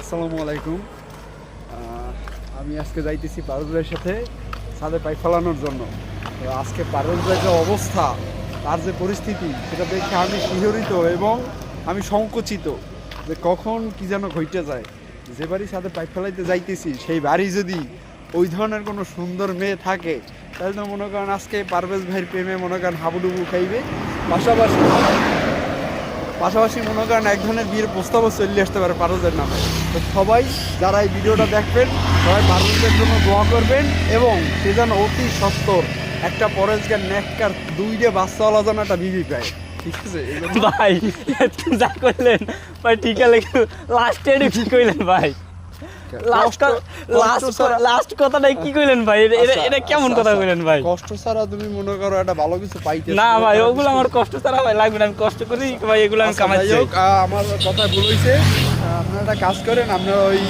আসসালামু আলাইকুম। আমি আজকে যাইতেছি পারুল ভাইয়ের সাথে ছাদে পাইপ ফেলানোর জন্য। তো আজকে পারুল ভাইয়ের যে অবস্থা, তার যে পরিস্থিতি, সেটা দেখে আমি শিহরিত এবং আমি সংকুচিত যে কখন কি যেন ঘটে যায়। যে বাড়ি ছাদে পাইপ ফেলাইতে যাইতেছি সেই বাড়ি যদি ওই ধরনের কোনো সুন্দর মেয়ে থাকে, তাহলে তো মনে করেন আজকে পারভেজ ভাইয়ের প্রেমে মনে করেন হাবুডুবু খাইবে। পাশাপাশি মনে করেন এক ধরনের বিয়ের প্রস্তাবও চলে আসতে পারে পারভেজের নামে। তো সবাই যারা এই ভিডিওটা দেখবেন, সবাই পারভেজের জন্য দোয়া করবেন এবং সে যেন অতি সত্তর একটা পরেশগার নেককার দুইটা বাচ্চাওয়ালা যেন একটা বিবি পায়। ঠিক আছে ভাই যা করলেন ভাই, ঠিক আছে, লাস্টে কি কইলেন ভাই? লাস্ট কথাটাই কি কইলেন ভাই? এটা কেমন কথা কইলেন ভাই? কষ্ট ছাড়া তুমি মনে করো একটা ভালো কিছু পাইতে না ভাই, ওগুলো আমার কষ্ট ছাড়া ভাই লাগবে না। আমি কষ্ট করি ভাই, এগুলো আমি কামাচ্ছি। আমার কথা ভুল হয়েছে। আপনারা একটা কাজ করেন, আপনারা ওই